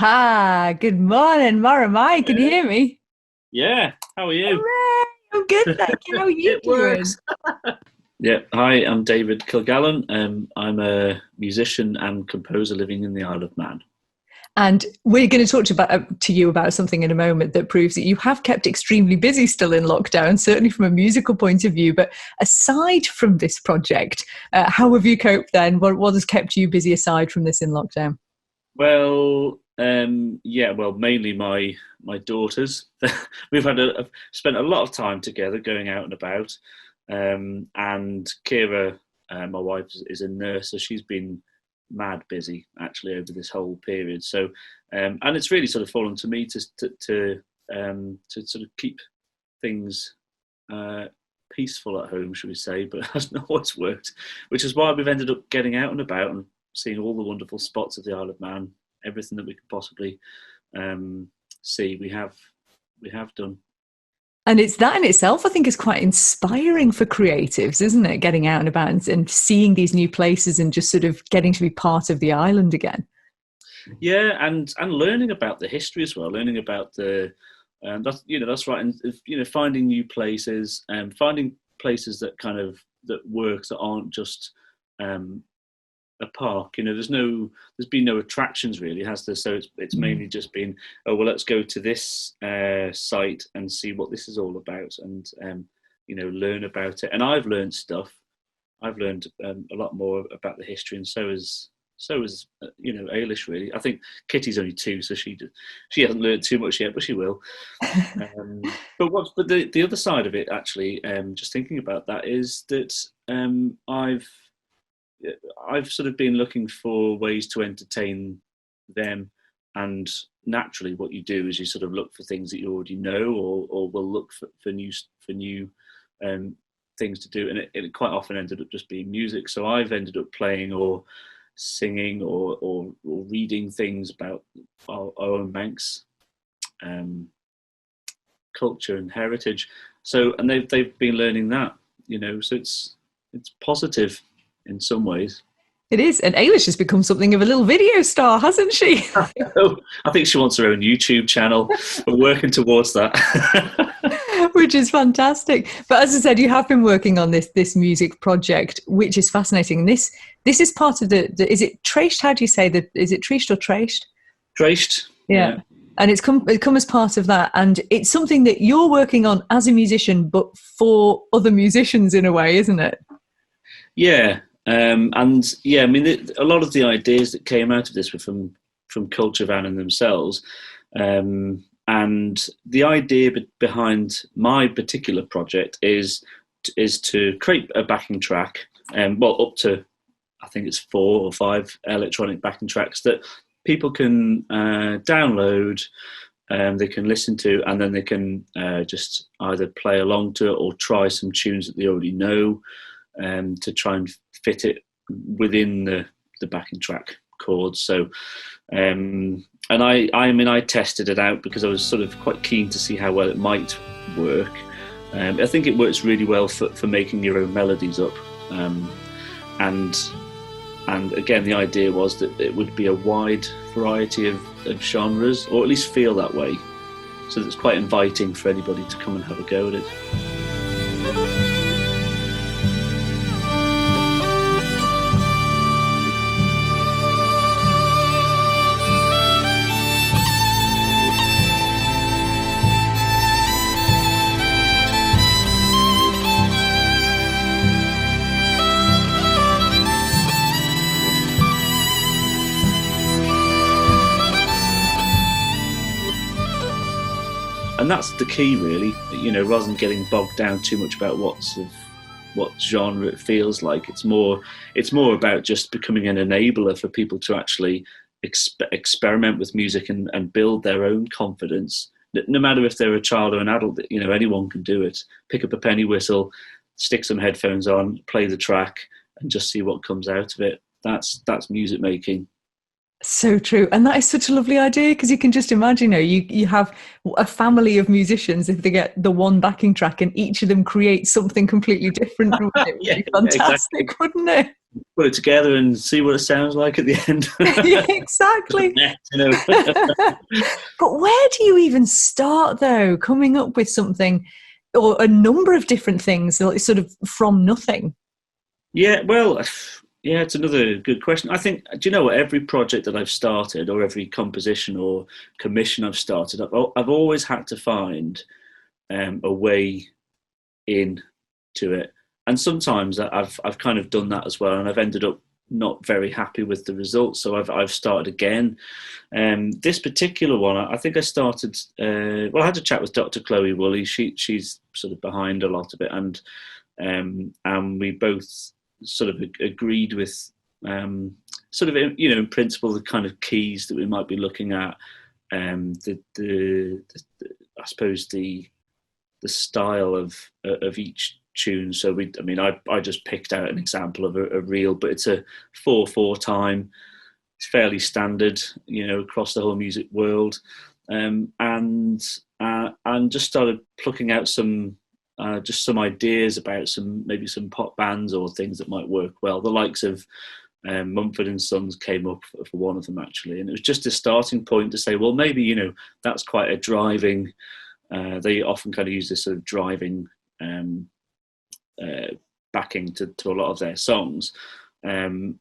Aha, good morning, Maramai. Can you Yeah. hear me? Yeah. How are you? Hooray! I'm good, thank you. How are you It doing? works. Yeah. Hi, I'm David Kilgallen. I'm a musician and composer living in the Isle of Man. And we're going to talk to you about something in a moment that proves that you have kept extremely busy still in lockdown, certainly from a musical point of view. But aside from this project, how have you coped then? What has kept you busy aside from this in lockdown? Well, mainly my daughters. We've spent a lot of time together, going out and about. And Kira, my wife, is a nurse, so she's been mad busy actually over this whole period. So, and it's really sort of fallen to me to sort of keep things uh, peaceful at home, should we say? But it hasn't always worked, which is why we've ended up getting out and about and seeing all the wonderful spots of the Isle of Man, everything that we could possibly see. We have done. And it's that in itself, I think, is quite inspiring for creatives, isn't it? Getting out and about and seeing these new places and just sort of getting to be part of the island again. Yeah, and learning about the history as well, learning about the that's right, and finding new places and finding places that that work that aren't just um, a park. There's been no attractions really, has there? So it's Mm. mainly just been, oh well, let's go to this site and see what this is all about, and learn about it. And I've learned stuff. I've learned a lot more about the history, and so is Ailish really. I think Kitty's only 2, so she hasn't learned too much yet, but she will. But the other side of it actually, just thinking about that, is that I've sort of been looking for ways to entertain them, and naturally, what you do is you sort of look for things that you already know, or will look for new um, things to do, and it quite often ended up just being music. So I've ended up playing or singing or reading things about our own Manx um, culture and heritage. So and they've been learning that, so it's positive in some ways. It is. And Ailish has become something of a little video star, hasn't she? Oh, I think she wants her own YouTube channel. We're working towards that. Which is fantastic. But as I said, you have been working on this music project, which is fascinating. And this is part of the is it traced? How do you say that? Is it treached or traced? Traced, Yeah. yeah. And it's come as part of that. And it's something that you're working on as a musician, but for other musicians in a way, isn't it? Yeah, and yeah, I mean, a lot of the ideas that came out of this were from Culture Van and themselves, and the idea behind my particular project is to create a backing track, well, up to I think it's 4 or 5 electronic backing tracks that people can download. They can listen to, and then they can just either play along to it or try some tunes that they already know, to try and fit it within the backing track chords. So, and I tested it out because I was sort of quite keen to see how well it might work. I think it works really well for making your own melodies up, and again, the idea was that it would be a wide variety of genres, or at least feel that way. So it's quite inviting for anybody to come and have a go at it. And that's the key, really. Rather than getting bogged down too much about what genre it feels like, it's more about just becoming an enabler for people to actually experiment with music and build their own confidence. No matter if they're a child or an adult, anyone can do it. Pick up a penny whistle, stick some headphones on, play the track, and just see what comes out of it. That's music making. So true. And that is such a lovely idea because you can just imagine, you have a family of musicians if they get the one backing track and each of them creates something completely different from it. It would Yeah, be exactly. fantastic, wouldn't it? put it together and see what it sounds like at the end. Exactly. You know. But where do you even start, though, coming up with something or a number of different things sort of from nothing? Yeah, well, yeah, it's another good question. I think, do you know what? Every project that I've started, or every composition or commission I've started, I've always had to find a way in to it. And sometimes I've kind of done that as well, and I've ended up not very happy with the results. So I've started again. This particular one, I think I started. Well, I had a chat with Dr. Chloe Woolley. She's sort of behind a lot of it, and we both sort of agreed with sort of, you know, in principle, the kind of keys that we might be looking at. The I suppose the style of each tune. So I just picked out an example of a reel, but it's a 4/4 time. It's fairly standard, you know, across the whole music world, and just started plucking out some ideas about maybe some pop bands or things that might work well. The likes of Mumford and Sons came up for one of them, actually, and it was just a starting point to say, well, maybe, you know, that's quite a driving. They often kind of use this sort of driving backing to a lot of their songs, and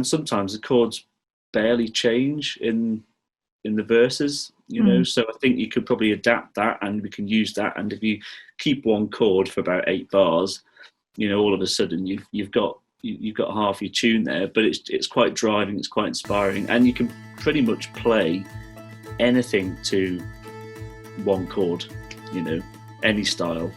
sometimes the chords barely change in the verses, you know. So I think you could probably adapt that, and we can use that. And if you keep one chord for about 8 bars, you know, all of a sudden you've got half your tune there. But it's quite driving, it's quite inspiring, and you can pretty much play anything to one chord, you know, any style.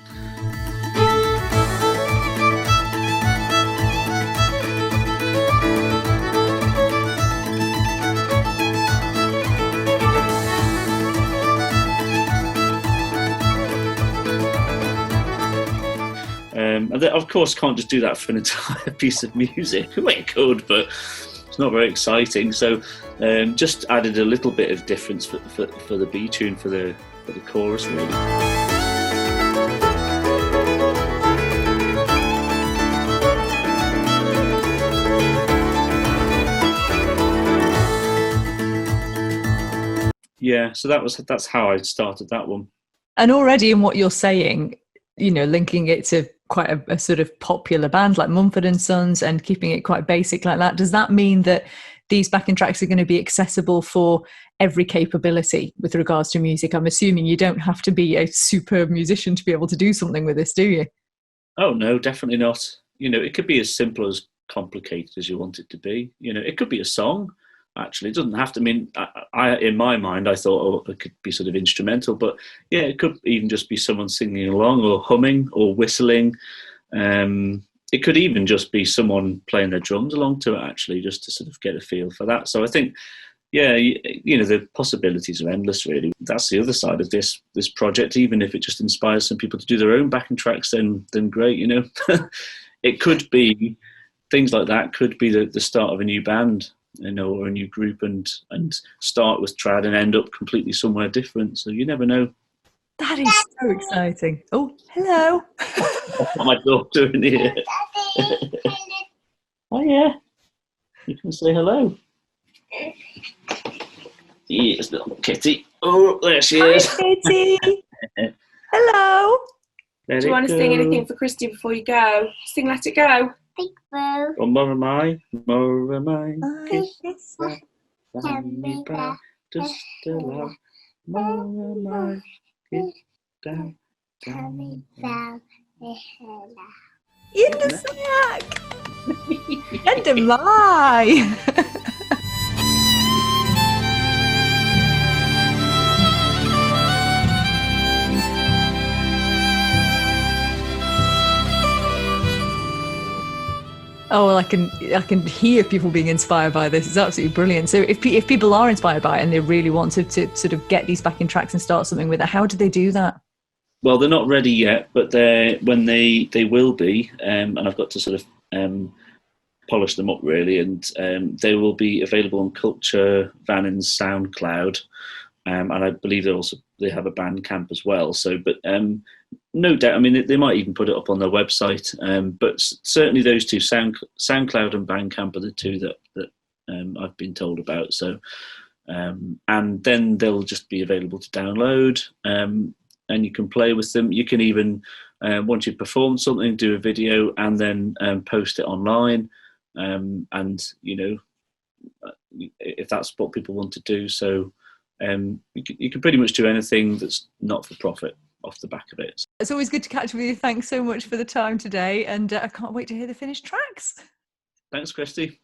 And they, of course, can't just do that for an entire piece of music. Well, it could, but it's not very exciting. So just added a little bit of difference for the B tune, for the chorus, really. Yeah, so that's how I started that one. And already in what you're saying, you know, linking it to quite a sort of popular band like Mumford and Sons and keeping it quite basic like that, does that mean that these backing tracks are going to be accessible for every capability with regards to music? I'm assuming you don't have to be a superb musician to be able to do something with this, do you? Oh no, definitely not. You know, it could be as simple as complicated as you want it to be. You know, it could be a song. Actually, it doesn't have to. I mean, I in my mind, I thought, oh, it could be sort of instrumental, but yeah, it could even just be someone singing along or humming or whistling. It could even just be someone playing their drums along to it, actually, just to sort of get a feel for that. So I think, yeah, you know, the possibilities are endless, really. That's the other side of this project. Even if it just inspires some people to do their own backing tracks, then great, you know. It could be things like that. Could be the start of a new band, you know, or a new group, and start with trad and end up completely somewhere different. So you never know. That is so exciting. Oh, hello. My daughter in here. Oh yeah, you can say hello. Yes, little kitty. Oh, there she is. Hi, Kitty. Hello. Do you want to sing anything for Christy before you go? Sing Let It Go. Oh, more of mine. Tell me that just a love. More of mine. Tell me that. In the sack. And am I. Oh, well, I can hear people being inspired by this. It's absolutely brilliant. So if people are inspired by it and they really want to sort of get these backing tracks and start something with it, how do they do that? Well, they're not ready yet, but when they will be, and I've got to sort of polish them up, really, and they will be available on Culture Vannin's SoundCloud, and I believe they'll also they have a Bandcamp as well. So, but no doubt, I mean, they might even put it up on their website. But certainly those two, SoundCloud and Bandcamp, are the two that I've been told about. So, and then they'll just be available to download, and you can play with them. You can even, once you've performed something, do a video and then post it online. And if that's what people want to do, so you can pretty much do anything that's not for profit off the back of it. It's always good to catch up with you. Thanks so much for the time today, and I can't wait to hear the finished tracks. Thanks, Christy.